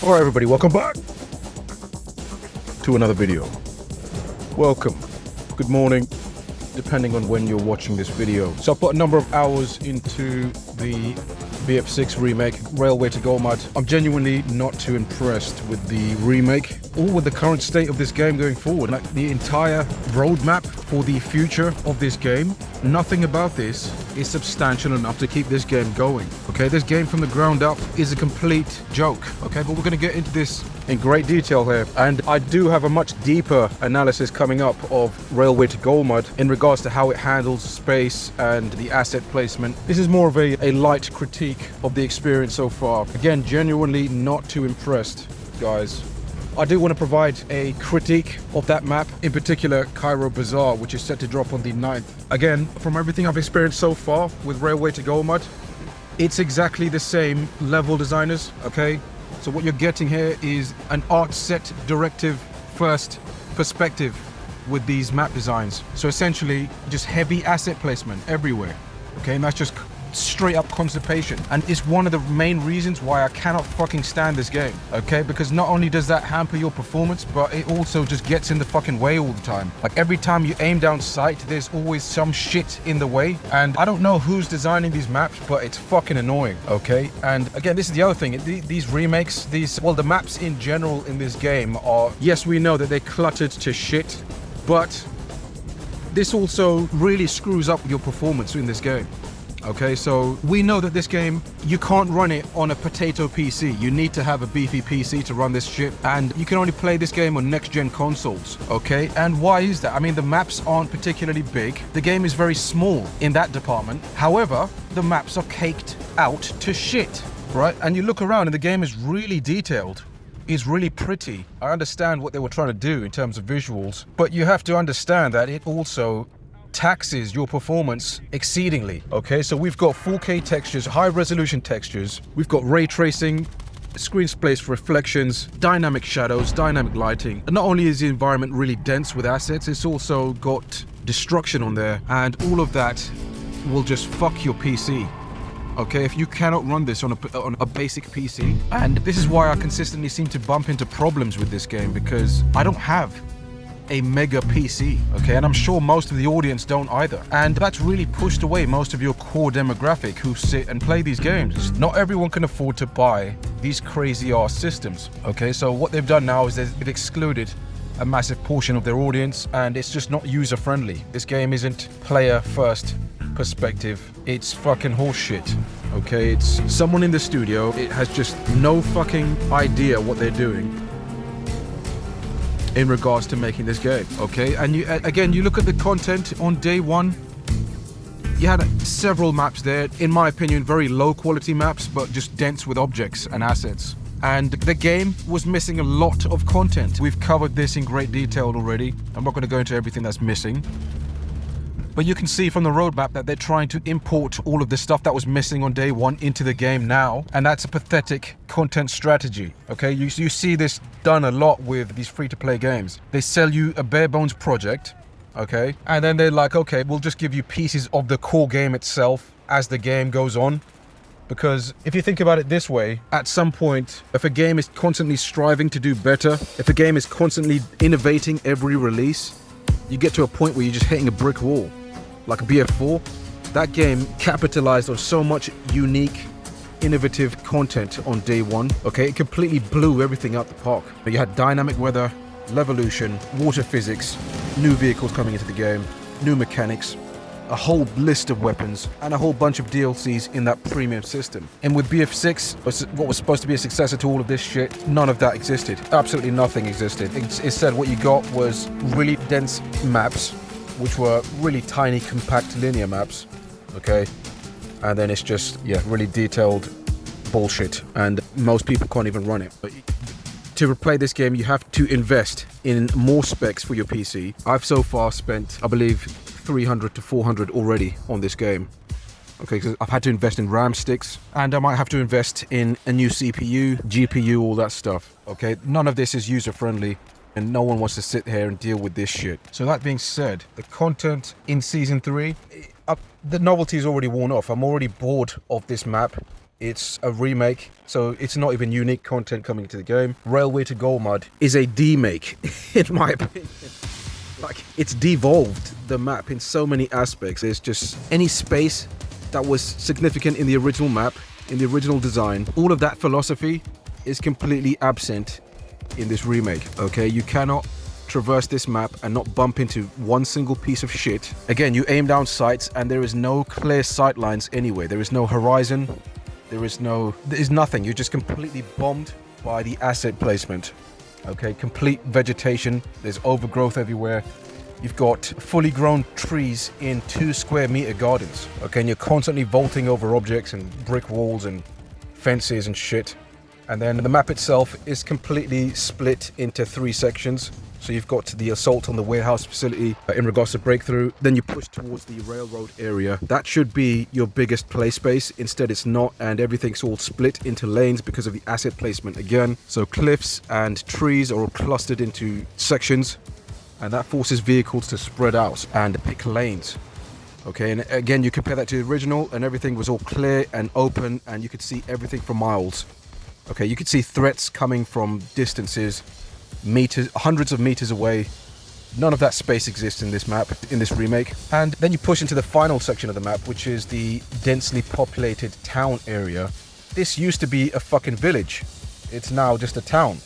Alright everybody, welcome back to another video. Welcome, good morning, depending on when you're watching this video. So I've put a number of hours into the BF6 remake, Railway to Golmud. I'm genuinely not too impressed with the remake or with the current state of this game going forward. Like the entire roadmap for the future of this game, nothing about this is substantial enough to keep this game going. Okay, this game from the ground up is a complete joke. Okay, but we're going to get into this in great detail here, and I do have a much deeper analysis coming up of Railway to Golmud in regards to how it handles space and the asset placement. This is more of a light critique of the experience so far. Again, genuinely not too impressed, guys. I do want to provide a critique of that map, in particular Cairo Bazaar, which is set to drop on the 9th. Again, from everything I've experienced so far with Railway to Golmud, it's exactly the same level designers, okay? So what you're getting here is an art set directive first perspective with these map designs. So essentially, just heavy asset placement everywhere, okay? And that's just straight up constipation, and it's one of the main reasons why I cannot fucking stand this game, okay? Because not only does that hamper your performance, but it also just gets in the fucking way all the time. Like every time you aim down sight, there's always some shit in the way, and I don't know who's designing these maps, but it's fucking annoying, okay? And again, this is the other thing, these remakes, well, the maps in general in this game are, yes, we know that they're cluttered to shit, but this also really screws up your performance in this game. Okay, so we know that this game, you can't run it on a potato PC. You need to have a beefy PC to run this shit, and you can only play this game on next-gen consoles, okay? And why is that? I mean, the maps aren't particularly big. The game is very small in that department. However, the maps are caked out to shit, right? And you look around and the game is really detailed. It's really pretty. I understand what they were trying to do in terms of visuals, but you have to understand that it also taxes your performance exceedingly, okay? So we've got 4K textures, high resolution textures, we've got ray tracing, screen space reflections, dynamic shadows, dynamic lighting. And not only is the environment really dense with assets, it's also got destruction on there, and all of that will just fuck your PC. Okay, if you cannot run this on a basic PC, and this is why I consistently seem to bump into problems with this game, because I don't have a mega PC, okay, and I'm sure most of the audience don't either, and that's really pushed away most of your core demographic who sit and play these games. Not everyone can afford to buy these crazy ass systems, okay? So what they've done now is they've excluded a massive portion of their audience, and it's just not user friendly. This game isn't player first perspective, it's fucking horseshit, okay? It's someone in the studio, it has just no fucking idea what they're doing in regards to making this game, okay? And you again, you look at the content on day one, you had several maps there, in my opinion, very low quality maps, but just dense with objects and assets. And the game was missing a lot of content. We've covered this in great detail already. I'm not going to go into everything that's missing. But you can see from the roadmap that they're trying to import all of the stuff that was missing on day one into the game now. And that's a pathetic content strategy, okay? You see this done a lot with these free-to-play games. They sell you a bare bones project, okay? And then they're like, okay, we'll just give you pieces of the core game itself as the game goes on. Because if you think about it this way, at some point, if a game is constantly striving to do better, if a game is constantly innovating every release, you get to a point where you're just hitting a brick wall. Like BF4, that game capitalized on so much unique, innovative content on day one, okay? It completely blew everything out the park. You had dynamic weather, levolution, water physics, new vehicles coming into the game, new mechanics, a whole list of weapons, and a whole bunch of DLCs in that premium system. And with BF6, what was supposed to be a successor to all of this shit, none of that existed. Absolutely nothing existed. Instead, what you got was really dense maps, which were really tiny, compact linear maps, okay? And then it's just, yeah, really detailed bullshit, and most people can't even run it. To play this game, you have to invest in more specs for your PC. I've so far spent, I believe, 300 to 400 already on this game. Okay, because I've had to invest in RAM sticks, and I might have to invest in a new CPU, GPU, all that stuff, okay? None of this is user-friendly, and no one wants to sit here and deal with this shit. So that being said, the content in Season 3, the novelty is already worn off. I'm already bored of this map. it's a remake, so it's not even unique content coming to the game. Railway to Golmud is a demake, in my opinion. Like, it's devolved the map in so many aspects. There's just any space that was significant in the original map, in the original design, all of that philosophy is completely absent in this remake, okay? You cannot traverse this map and not bump into one single piece of shit. Again, you aim down sights and there is no clear sight lines anywhere. There is no horizon. There is nothing. You're just completely bombed by the asset placement. Okay, complete vegetation. There's overgrowth everywhere. You've got fully grown trees in 2 square meter gardens. Okay, and you're constantly vaulting over objects and brick walls and fences and shit. And then the map itself is completely split into 3 sections. So you've got the assault on the warehouse facility in regards to breakthrough. Then you push towards the railroad area. That should be your biggest play space. Instead, it's not, and everything's all split into lanes because of the asset placement again. So cliffs and trees are all clustered into sections, and that forces vehicles to spread out and pick lanes. Okay, and again, you compare that to the original, and everything was all clear and open, and you could see everything for miles. Okay, you could see threats coming from distances, meters, hundreds of meters away. None of that space exists in this map, in this remake. And then you push into the final section of the map, which is the densely populated town area. This used to be a fucking village. It's now just a town.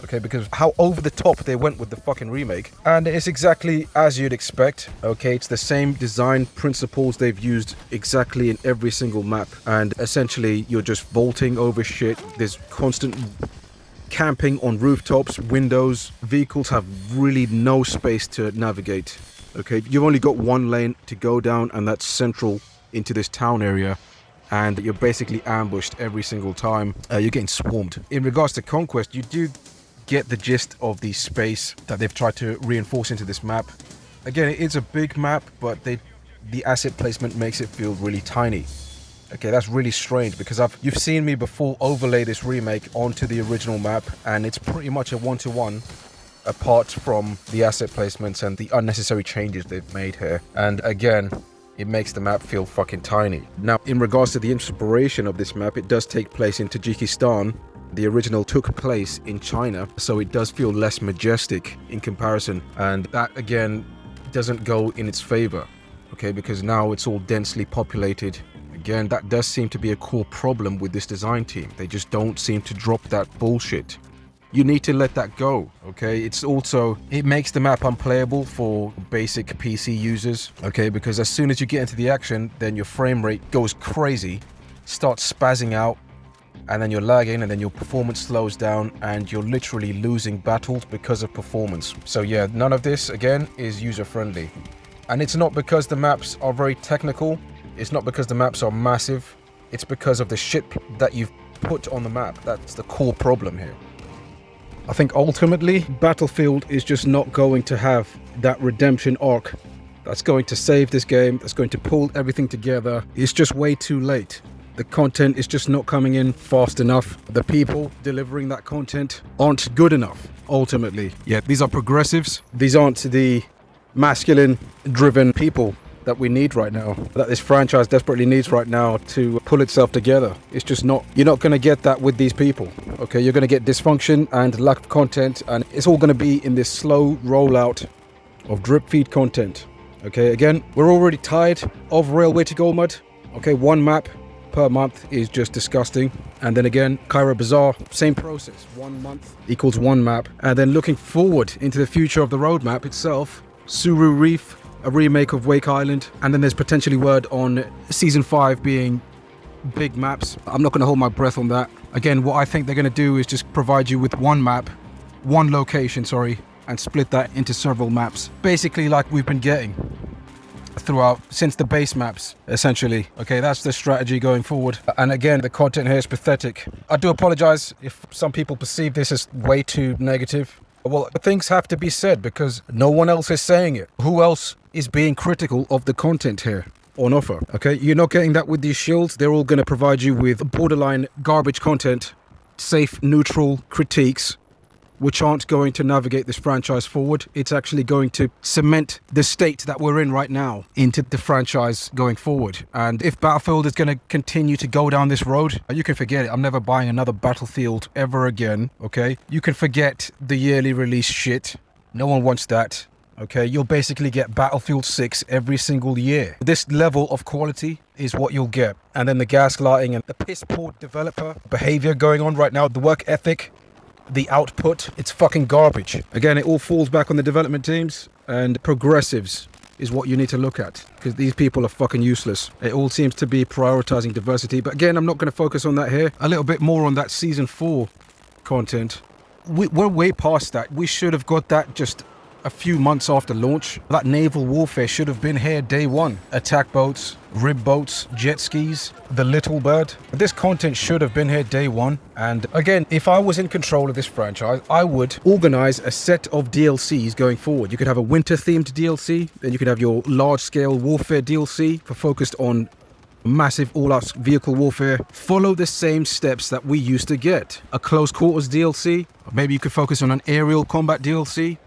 Okay, because how over the top they went with the fucking remake. And it's exactly as you'd expect. Okay, it's the same design principles they've used exactly in every single map. And essentially, you're just vaulting over shit. There's constant camping on rooftops, windows. Vehicles have really no space to navigate. Okay, you've only got one lane to go down, and that's central into this town area. And you're basically ambushed every single time. You're getting swarmed. In regards to Conquest, you do get the gist of the space that they've tried to reinforce into this map. Again, it is a big map, but the asset placement makes it feel really tiny. Okay, that's really strange because you've seen me before overlay this remake onto the original map, and it's pretty much a one-to-one apart from the asset placements and the unnecessary changes they've made here. And again, it makes the map feel fucking tiny. Now, in regards to the inspiration of this map, it does take place in Tajikistan. The original took place in China, so it does feel less majestic in comparison. And that, again, doesn't go in its favor, okay, because now it's all densely populated. Again, that does seem to be a core problem with this design team. They just don't seem to drop that bullshit. You need to let that go, okay? It makes the map unplayable for basic PC users, okay? Because as soon as you get into the action, then your frame rate goes crazy, starts spazzing out, and then you're lagging, and then your performance slows down, and you're literally losing battles because of performance. So yeah, none of this, again, is user-friendly. And it's not because the maps are very technical, it's not because the maps are massive, it's because of the shit that you've put on the map. That's the core problem here. I think ultimately, Battlefield is just not going to have that redemption arc that's going to save this game, that's going to pull everything together. It's just way too late. The content is just not coming in fast enough. The people delivering that content aren't good enough, ultimately. Yeah, these are progressives. These aren't the masculine-driven people that we need right now, that this franchise desperately needs right now to pull itself together. It's just not, you're not going to get that with these people, okay? You're going to get dysfunction and lack of content, and it's all going to be in this slow rollout of drip feed content, okay? Again, we're already tired of Railway to Golmud, okay? One map per month is just disgusting. And then again, Cairo Bazaar, same process. 1 month equals one map. And then looking forward into the future of the roadmap itself, Tsuru Reef, a remake of Wake Island, and then there's potentially word on Season 5 being big maps. I'm not going to hold my breath on that. Again, what I think they're going to do is just provide you with one location, and split that into several maps. Basically like we've been getting throughout since the base maps, essentially. Okay, that's the strategy going forward. And again, the content here is pathetic. I do apologize if some people perceive this as way too negative. Well, things have to be said because no one else is saying it. Who else is being critical of the content here on offer? Okay, you're not getting that with these shields. They're all going to provide you with borderline garbage content, safe, neutral critiques, which aren't going to navigate this franchise forward. It's actually going to cement the state that we're in right now into the franchise going forward. And if Battlefield is going to continue to go down this road, you can forget it. I'm never buying another Battlefield ever again, okay? You can forget the yearly release shit. No one wants that. Okay, you'll basically get Battlefield 6 every single year. This level of quality is what you'll get. And then the gaslighting and the piss-poor developer behavior going on right now, the work ethic, the output, it's fucking garbage. Again, it all falls back on the development teams, and progressives is what you need to look at, because these people are fucking useless. It all seems to be prioritizing diversity. But again, I'm not going to focus on that here. A little bit more on that Season 4 content. We're way past that. We should have got that just a few months after launch. That naval warfare should have been here day one. Attack boats, rib boats, jet skis, the little bird. This content should have been here day one. And again, if I was in control of this franchise, I would organize a set of DLCs going forward. You could have a winter themed DLC, then you could have your large scale warfare DLC focused on massive all-out vehicle warfare. Follow the same steps that we used to get. A close quarters DLC, maybe you could focus on an aerial combat DLC,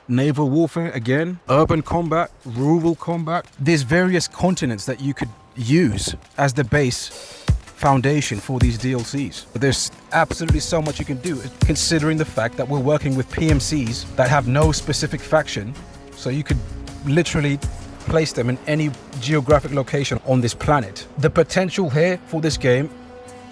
naval warfare again, urban combat, rural combat. There's various continents that you could use as the base foundation for these DLCs. But there's absolutely so much you can do, considering the fact that we're working with PMCs that have no specific faction, so you could literally place them in any geographic location on this planet. The potential here for this game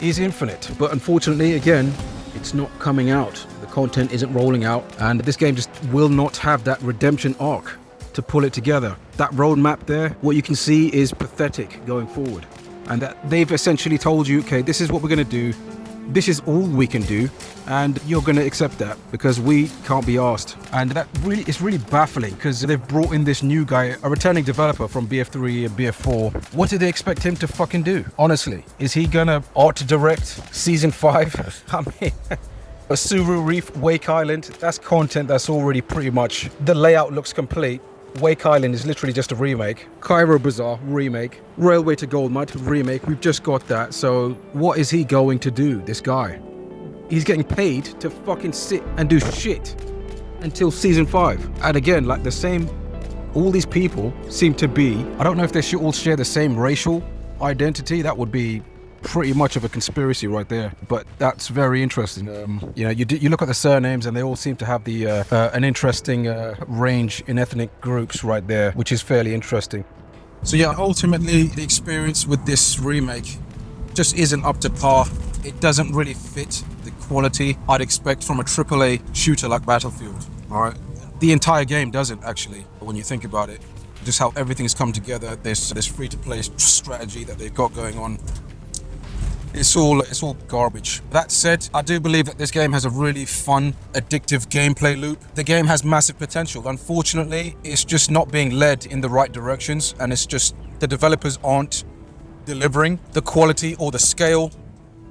is infinite, but unfortunately, again, it's not coming out. The content isn't rolling out, and this game just will not have that redemption arc to pull it together. That roadmap there, what you can see is pathetic going forward. And that they've essentially told you, okay, this is what we're going to do. This is all we can do, and you're going to accept that because we can't be asked. And that really is really baffling, because they've brought in this new guy, a returning developer from BF3 and BF4. What do they expect him to fucking do? Honestly, is he gonna art direct Season 5? I mean, a Tsuru Reef, Wake Island, that's content that's already pretty much, the layout looks complete. Wake Island is literally just a remake. Cairo Bazaar, remake. Railway to Golmud, remake. We've just got that. So what is he going to do, this guy? He's getting paid to fucking sit and do shit until Season 5. And again, like the same, all these people seem to be, I don't know if they should all share the same racial identity. That would be pretty much of a conspiracy right there, but that's very interesting. You know, you look at the surnames and they all seem to have the an interesting range in ethnic groups right there, which is fairly interesting. So yeah, ultimately the experience with this remake just isn't up to par. It doesn't really fit the quality I'd expect from a AAA shooter like Battlefield. All right, the entire game doesn't actually, when you think about it. Just how everything's come together. This free-to-play strategy that they've got going on. It's all garbage. That said, I do believe that this game has a really fun, addictive gameplay loop. The game has massive potential. Unfortunately, it's just not being led in the right directions, and it's just the developers aren't delivering the quality or the scale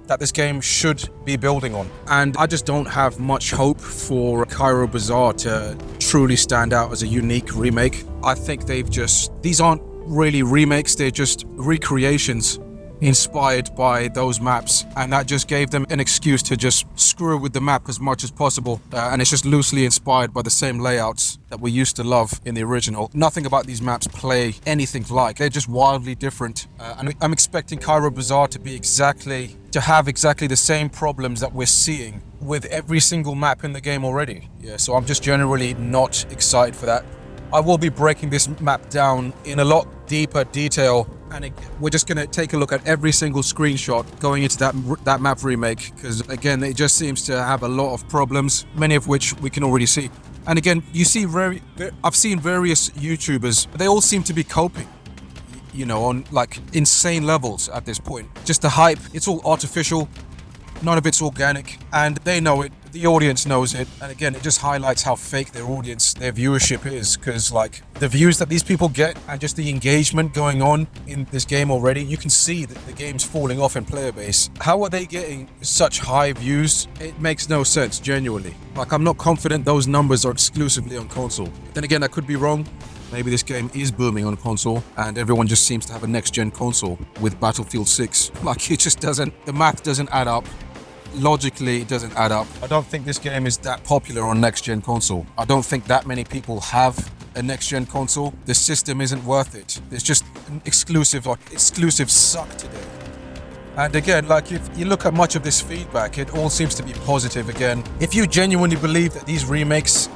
that this game should be building on. And I just don't have much hope for Cairo Bazaar to truly stand out as a unique remake. I think these aren't really remakes, they're just recreations inspired by those maps, and that just gave them an excuse to just screw with the map as much as possible, and it's just loosely inspired by the same layouts that we used to love in the original. Nothing about these maps play anything like, they're just wildly different, and I'm expecting Cairo Bazaar to have exactly the same problems that we're seeing with every single map in the game already. Yeah, so I'm just generally not excited for that. I will be breaking this map down in a lot deeper detail, and we're just going to take a look at every single screenshot going into that map remake, because again, it just seems to have a lot of problems, many of which we can already see. And again, I've seen various YouTubers, they all seem to be coping, you know, on like insane levels at this point. Just the hype, it's all artificial, none of it's organic, and they know it. The audience knows it, and again, it just highlights how fake their viewership is, because like the views that these people get and just the engagement going on in this game already, you can see that the game's falling off in player base. How are they getting such high views? It makes no sense, genuinely. Like, I'm not confident those numbers are exclusively on console. Then again, I could be wrong. Maybe this game is booming on console and everyone just seems to have a next-gen console with Battlefield 6. Like, it just doesn't, the math doesn't add up. logically it doesn't add up. I don't think this game is that popular on next-gen console. I don't think that many people have a next-gen console. The system isn't worth it. There's just exclusive suck today. And again, like if you look at much of this feedback, it all seems to be positive again. If you genuinely believe that these remakes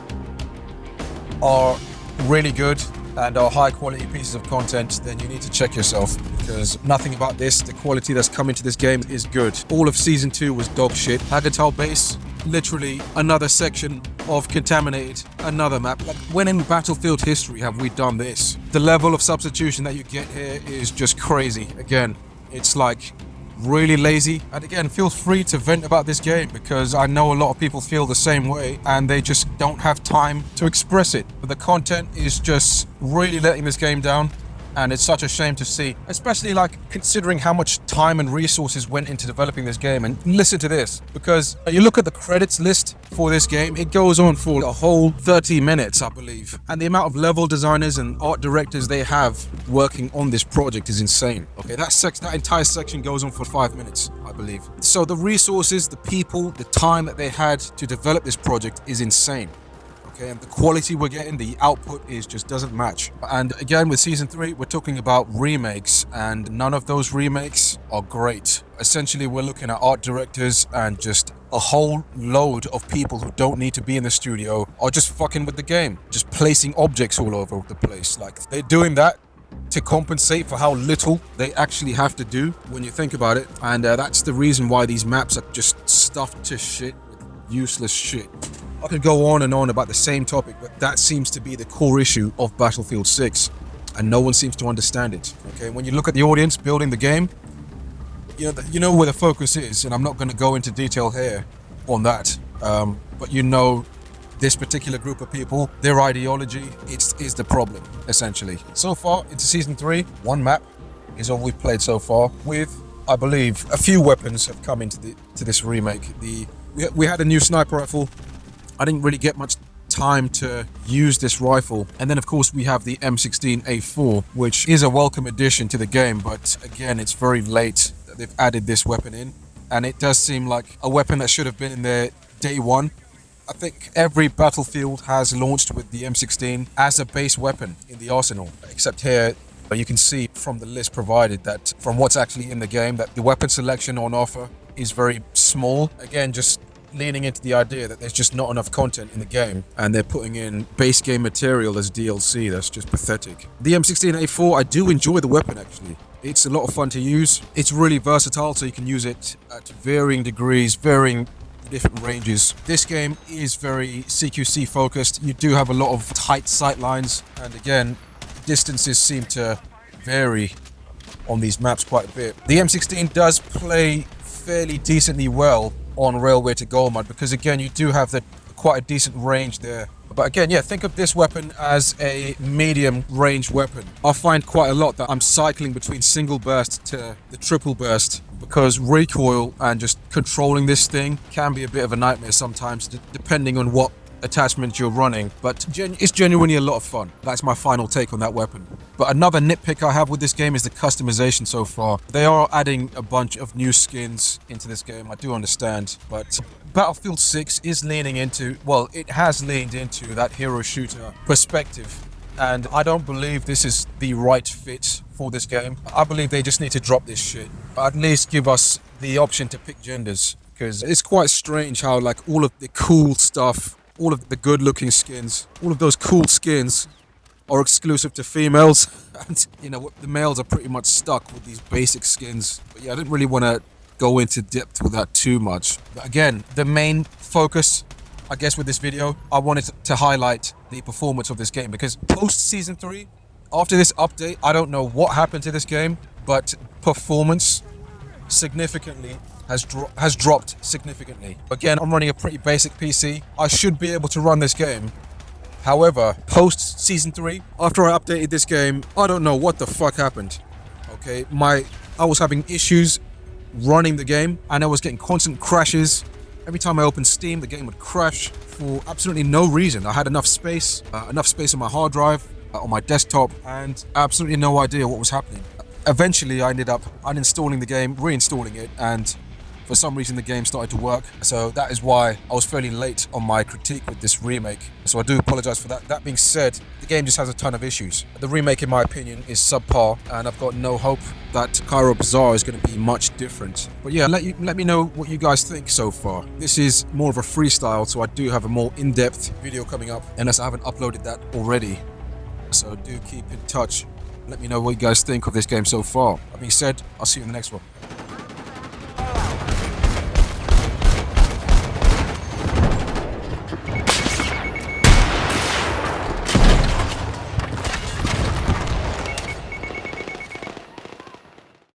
are really good and are high quality pieces of content, then you need to check yourself, because nothing about this, the quality that's come into this game, is good. All of Season 2 was dog shit. Hagatal Base, literally another section of contaminated, another map. Like, when in Battlefield history have we done this? The level of substitution that you get here is just crazy. Again, it's like really lazy. And again, feel free to vent about this game, because I know a lot of people feel the same way and they just don't have time to express it. But the content is just really letting this game down, and it's such a shame to see, especially like considering how much time and resources went into developing this game. And listen to this, because you look at the credits list for this game, it goes on for a whole 30 minutes, I believe. And the amount of level designers and art directors they have working on this project is insane. Okay, that entire section goes on for 5 minutes, I believe. So the resources, the people, the time that they had to develop this project is insane. Okay, and the quality we're getting, the output just doesn't match. And again, with Season 3, we're talking about remakes, and none of those remakes are great. Essentially, we're looking at art directors and just a whole load of people who don't need to be in the studio are just fucking with the game, just placing objects all over the place. Like, they're doing that to compensate for how little they actually have to do when you think about it. And that's the reason why these maps are just stuffed to shit with useless shit. I could go on and on about the same topic, but that seems to be the core issue of Battlefield 6, and no one seems to understand it. Okay, when you look at the audience building the game, you know where the focus is, and I'm not going to go into detail here on that, but you know this particular group of people, their ideology is the problem, essentially. So far, into Season 3, one map is all we've played so far, with, I believe, a few weapons have come into this remake. We had a new sniper rifle. I didn't really get much time to use this rifle. And then of course we have the M16A4, which is a welcome addition to the game, but again, it's very late that they've added this weapon in. And it does seem like a weapon that should have been in there day one. I think every Battlefield has launched with the M16 as a base weapon in the arsenal, except here you can see from the list provided that from what's actually in the game, that the weapon selection on offer is very small. Again, just leaning into the idea that there's just not enough content in the game, and they're putting in base game material as DLC. That's just pathetic. The M16A4, I do enjoy the weapon actually. It's a lot of fun to use. It's really versatile, so you can use it at varying degrees, varying different ranges. This game is very CQC focused. You do have a lot of tight sight lines, and again, distances seem to vary on these maps quite a bit. The M16 does play fairly decently well on Railway to Golmud, because again, you do have quite a decent range there. But again, yeah, think of this weapon as a medium range weapon. I find quite a lot that I'm cycling between single burst to the triple burst, because recoil and just controlling this thing can be a bit of a nightmare sometimes, depending on what attachment you're running. But it's genuinely a lot of fun. That's my final take on that weapon. But another nitpick I have with this game is the customization so far. They are adding a bunch of new skins into this game, I do understand, but Battlefield 6 is leaning into, well, it has leaned into that hero shooter perspective, and I don't believe this is the right fit for this game. I believe they just need to drop this shit, at least give us the option to pick genders, because it's quite strange how like all of the cool stuff, all of the good looking skins, all of those cool skins are exclusive to females, and you know, the males are pretty much stuck with these basic skins. But yeah, I didn't really want to go into depth with that too much. But again, the main focus, I guess, with this video, I wanted to highlight the performance of this game, because post Season 3, after this update, I don't know what happened to this game, but performance significantly has dropped significantly. Again, I'm running a pretty basic PC. I should be able to run this game. However, post Season 3, after I updated this game, I don't know what the fuck happened. Okay, I was having issues running the game, and I was getting constant crashes. Every time I opened Steam, the game would crash for absolutely no reason. I had enough space on my hard drive, on my desktop, and absolutely no idea what was happening. Eventually, I ended up uninstalling the game, reinstalling it, and for some reason the game started to work. So that is why I was fairly late on my critique with this remake. So I do apologize for that. That being said, the game just has a ton of issues. The remake, in my opinion, is subpar, and I've got no hope that Cairo Bazaar is going to be much different. But yeah, let me know what you guys think so far. This is more of a freestyle, so I do have a more in-depth video coming up, unless I haven't uploaded that already. So do keep in touch. Let me know what you guys think of this game so far. That being said, I'll see you in the next one.